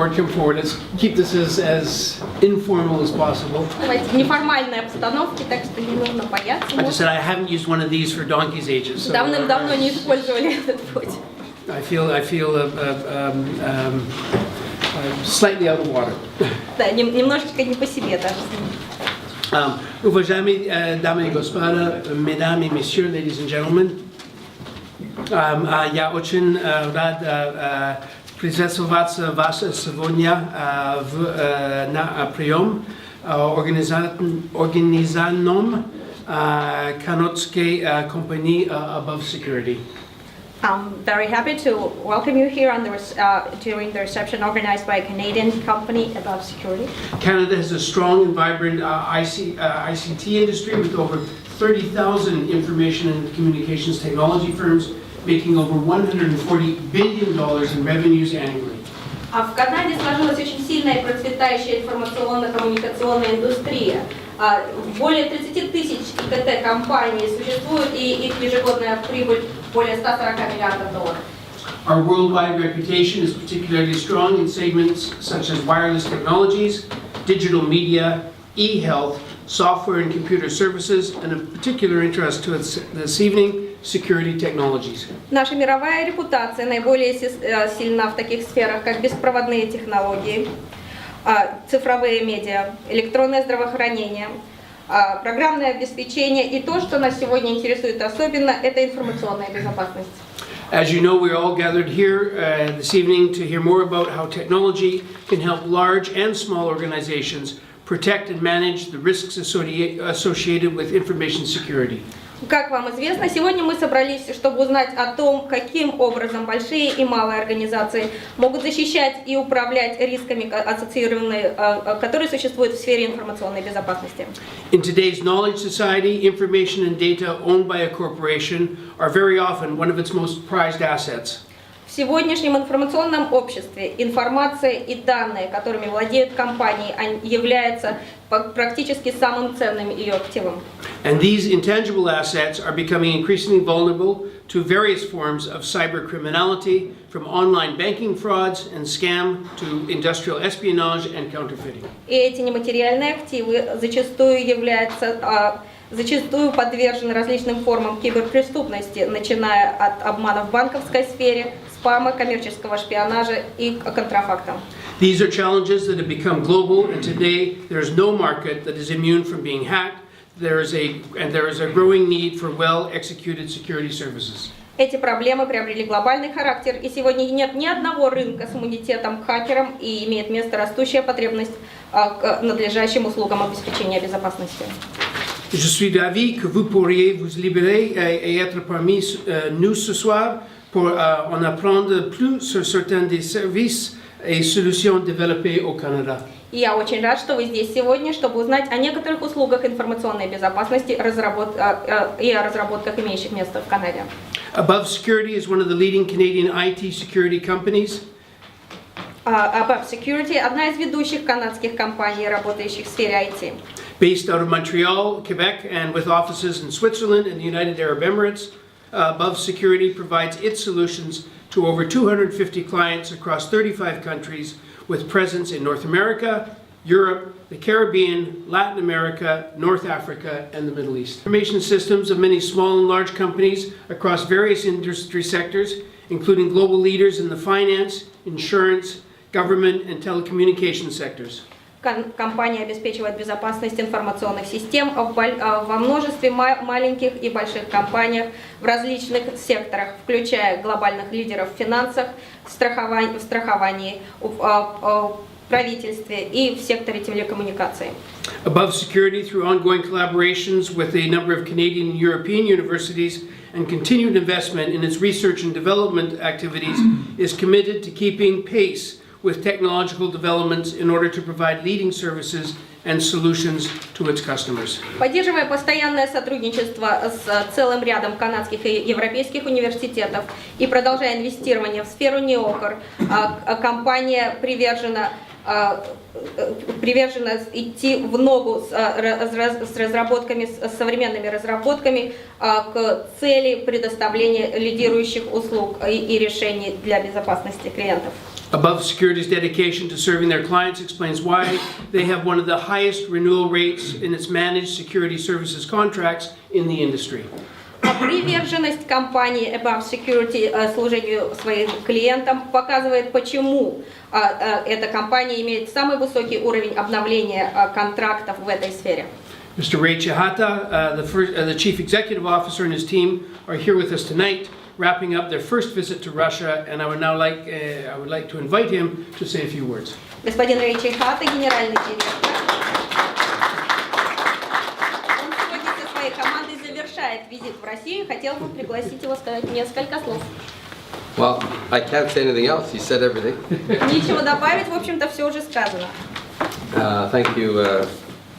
forward, come forward. Let's keep this as informal as possible. Давайте в неформальной обстановке, так что не нужно бояться. I just said I haven't used one of these for donkey's ages. So Давным-давно не использовали этот путь. I feel slightly out of water. Да, немножечко не по себе даже. Уважаемые дамы и господа, mesdames et messieurs, ladies and gentlemen, я очень рад приветствовать вас сегодня на прием организованном канадской компании Above Security. I'm very happy to welcome you here on during the reception organized by a Canadian company Above Security. Canada has a strong and vibrant ICT industry with over 30,000 information and communications technology firms making over $140 billion in revenues annually. А в Канаде сложилась очень сильная и процветающая информационно-коммуникационная индустрия. Более 30 тысяч ИКТ-компаний существует, и их ежегодная прибыль более 140 миллиардов долларов. Our worldwide reputation is particularly strong in segments such as wireless technologies, digital media, e-health, software and computer services, and of particular interest to us this evening, security technologies. Наша мировая репутация наиболее сильна в таких сферах, как беспроводные технологии, цифровые медиа, электронное здравоохранение, программное обеспечение и то, что нас сегодня интересует особенно, это информационная безопасность. As you know, we're all gathered here this evening to hear more about how technology can help large and small organizations protect and manage the risks associated with information security. Как вам известно, сегодня мы собрались, чтобы узнать о том, каким образом большие и малые организации могут защищать и управлять рисками, которые существуют в сфере информационной безопасности. In today's knowledge society, information and data owned by a corporation are very often one of its most prized assets. В сегодняшнем информационном обществе информация и данные, которыми владеют компании, являются практически самым ценным ее активом. And these intangible assets are becoming increasingly vulnerable to various forms of cyber criminality, from online banking frauds and scam to industrial espionage and counterfeiting. И эти нематериальные активы зачастую подвержены различным формам киберпреступности, начиная от обмана в банковской сфере, спама, коммерческого шпионажа и контрафакта. These are challenges that have become global, and today there is no market that is immune from being hacked. There is a growing need for well-executed security services. Эти проблемы приобрели глобальный характер, и сегодня нет ни одного рынка с иммунитетом к хакерам, и имеет место растущая потребность к надлежащим услугам обеспечения безопасности. Je suis d'avis que vous pourriez vous libérer et être parmi nous ce soir pour en apprendre plus sur certains des services et solutions développées au Canada. И я очень рад, что вы здесь сегодня, чтобы узнать о некоторых услугах информационной безопасности и о разработках, имеющих место в Канаде. Above Security is one of the leading Canadian IT security companies. Above Security – одна из ведущих канадских компаний, работающих в сфере IT. Based out of Montreal, Quebec, and with offices in Switzerland and the United Arab Emirates, Above Security provides its solutions to over 250 clients across 35 countries, with presence in North America, Europe, the Caribbean, Latin America, North Africa, and the Middle East. Information systems of many small and large companies across various industry sectors, including global leaders in the finance, insurance, government, and telecommunications sectors. Компания обеспечивает безопасность информационных систем во множестве маленьких и больших компаниях в различных секторах, включая глобальных лидеров в финансах, в страховании, в правительстве и в секторе телекоммуникаций. Above Security, through ongoing collaborations with a number of Canadian and European universities and continued investment in its research and development activities, is committed to keeping pace with technological developments in order to provide leading services and solutions to its customers. Поддерживая постоянное сотрудничество с целым рядом канадских и европейских университетов и продолжая инвестирование в сферу неокр, компания привержена идти в ногу с разработками, с современными разработками к цели предоставления лидирующих услуг и решений для безопасности клиентов. Above Security's dedication to serving their clients explains why they have one of the highest renewal rates in its managed security services contracts in the industry. Приверженность компании Above Security служению своим клиентам показывает, почему эта компания имеет самый высокий уровень обновления контрактов в этой сфере. Mr. Ray Chehata, the Chief Executive Officer, and his team are here with us tonight, wrapping up their first visit to Russia, and I would like to invite him to say a few words. Господин Рэй Чехата, генеральный директор. Он сегодня со своей командой завершает визит в Россию. Хотел бы пригласить его сказать несколько слов. Well, I can't say anything else. You said everything. Ничего добавить, в общем-то, все уже сказано. Thank you,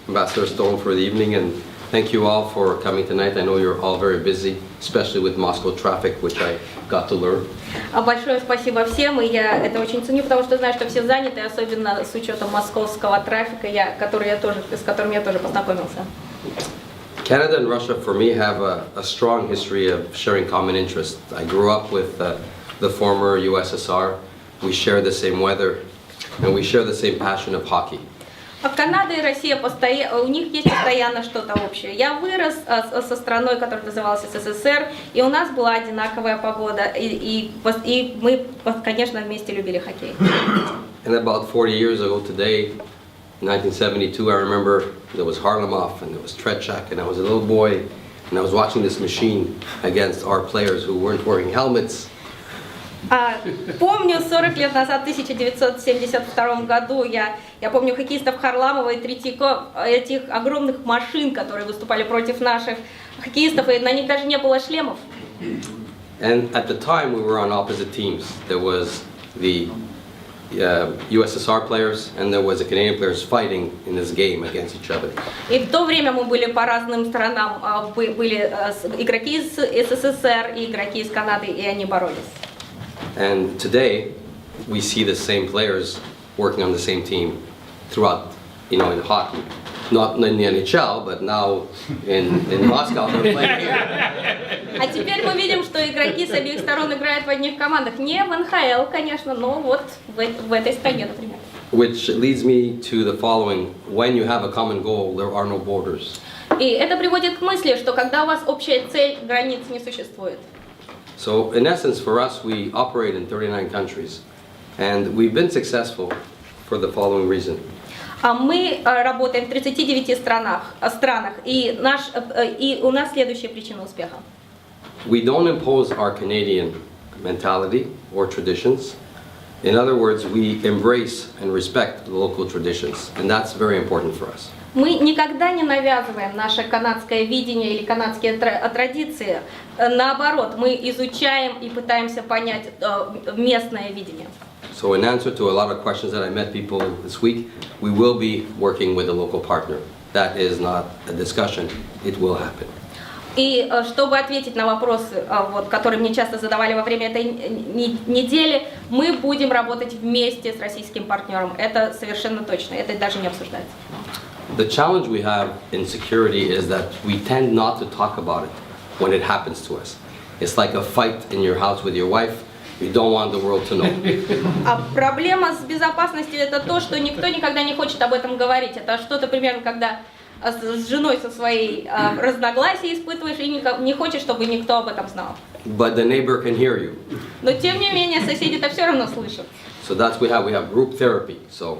Ambassador Sloan, for the evening, and thank you all for coming tonight. I know you're all very busy, especially with Moscow traffic, which I got to learn. Большое спасибо всем, и я это очень ценю, потому что знаю, что все заняты, особенно с учетом московского трафика, с которым я тоже познакомился. Canada and Russia, for me, have a strong history of sharing common interests. I grew up with the former USSR. We share the same weather, and we share the same passion of hockey. Канада и Россия, у них есть постоянно что-то общее. Я вырос со страной, которая называлась СССР, и у нас была одинаковая погода, и мы, конечно, вместе любили хоккей. And about 40 years ago today, 1972, I remember there was Harlamov and there was Trechak, and I was a little boy, and I was watching this machine against our players who weren't wearing helmets. Помню, 40 лет назад, в 1972 году, я помню хоккеистов Харламова и Третьяко, этих огромных машин, которые выступали против наших хоккеистов, и на них даже не было шлемов. And at the time we were on opposite teams. There was the USSR players and there was the Canadian players fighting in this game against each other. И в то время мы были по разным сторонам, были игроки из СССР и игроки из Канады, и они боролись. And today we see the same players working on the same team throughout, in hockey. Not in the NHL, but now in Moscow they're playing here. А теперь мы видим, что игроки с обеих сторон играют в одних командах. Не в НХЛ, конечно, но вот в этой стране, например. Which leads me to the following: when you have a common goal, there are no borders. И это приводит к мысли, что когда у вас общая цель, границ не существует. So in essence, for us, we operate in 39 countries, and we've been successful for the following reason. Мы работаем в 39 странах, и у нас следующая причина успеха. We don't impose our Canadian mentality or traditions. In other words, we embrace and respect the local traditions, and that's very important for us. Мы никогда не навязываем наше канадское видение или канадские традиции. Наоборот, мы изучаем и пытаемся понять местное видение. So in answer to a lot of questions that I met people this week, we will be working with a local partner. That is not a discussion, it will happen. И чтобы ответить на вопросы, которые мне часто задавали во время этой недели, мы будем работать вместе с российским партнером. Это совершенно точно, это даже не обсуждается. The challenge we have in security is that we tend not to talk about it when it happens to us. It's like a fight in your house with your wife. You don't want the world to know. А проблема с безопасностью — это то, что никто никогда не хочет об этом говорить. Это что-то примерно, когда с женой со своей разногласия испытываешь и не хочешь, чтобы никто об этом знал. But the neighbor can hear you. Но тем не менее соседи-то все равно слышат. So that's we have group therapy. So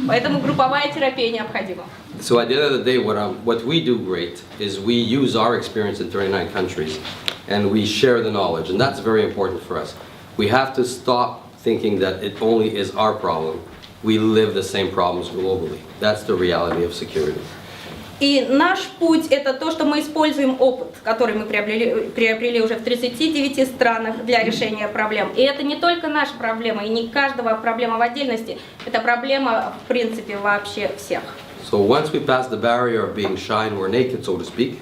Поэтому групповая терапия необходима. So at the end of the day, what we do great is we use our experience in 39 countries, and we share the knowledge, and that's very important for us. We have to stop thinking that it only is our problem. We live the same problems globally. That's the reality of security. И наш путь — это то, что мы используем опыт, который мы приобрели уже в 39 странах для решения проблем. И это не только наша проблема, и не каждого проблема в отдельности, это проблема, в принципе, вообще всех. So once we pass the barrier of being shy and we're naked, so to speak,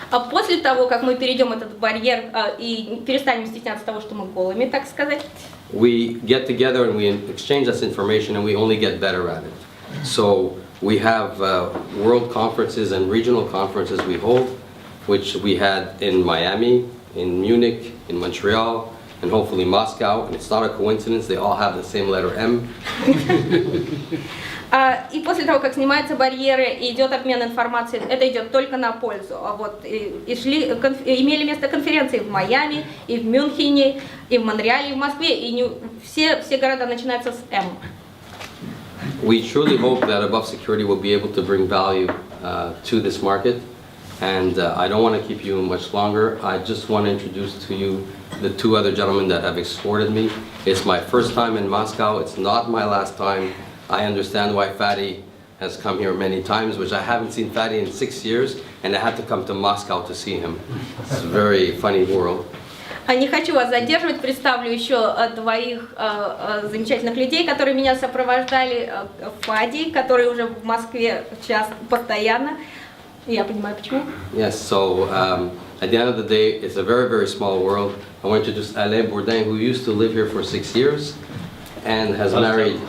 А после того, как мы перейдем этот барьер и перестанем стесняться того, что мы голыми, так сказать, we get together and we exchange this information and we only get better at it. So we have world conferences and regional conferences we hold, which we had in Miami, in Munich, in Montreal, and hopefully Moscow. And it's not a coincidence, they all have the same letter M. И после того, как снимаются барьеры и идет обмен информацией, это идет только на пользу. Вот, имели место конференции в Майами, и в Мюнхене, и в Монреале, и в Москве, и все города начинаются с М. We truly hope that Above Security will be able to bring value to this market. And I don't want to keep you much longer. I just want to introduce to you the two other gentlemen that have escorted me. It's my first time in Moscow. It's not my last time. I understand why Fadi has come here many times, which I haven't seen Fadi in 6 years, and I had to come to Moscow to see him. It's a very funny world. Не хочу вас задерживать, представлю еще двоих замечательных людей, которые меня сопровождали. Фади, который уже в Москве часто, постоянно. Я понимаю, почему. Yes, so at the end of the day, it's a very, very small world. I want to introduce Alain Bourdin, who used to live here for 6 years and has married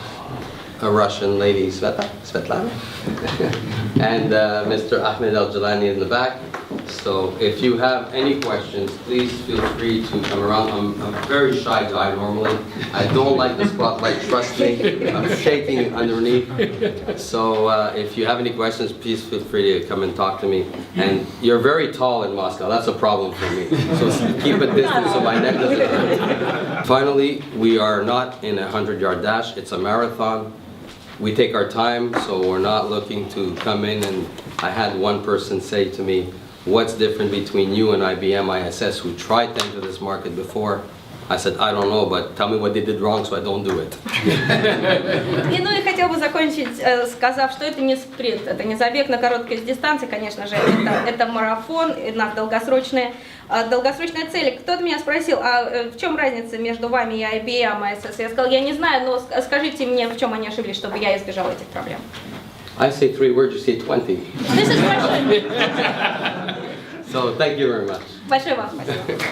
a Russian lady, Svetlana, and Mr. Ahmed Al-Jalani in the back. So if you have any questions, please feel free to come around. I'm a very shy guy normally. I don't like the spotlight, trust me. I'm shaking underneath. So if you have any questions, please feel free to come and talk to me. And you're very tall in Moscow. That's a problem for me. So keep a distance so my neck doesn't hurt. Finally, we are not in a 100-yard dash. It's a marathon. We take our time, so we're not looking to come in. And I had one person say to me, what's different between you and IBM ISS, who tried to enter this market before? I said, I don't know, but tell me what they did wrong so I don't do it. И хотел бы закончить, сказав, что это не спринт, это не забег на короткие дистанции, конечно же, это марафон, и у нас долгосрочные цели. Кто-то меня спросил, а в чем разница между вами и IBM ISS? Я сказала, я не знаю, но скажите мне, в чем они ошиблись, чтобы я избежала этих проблем. I say 3 words, you say 20. This is Russian. So thank you very much. Большое вам спасибо.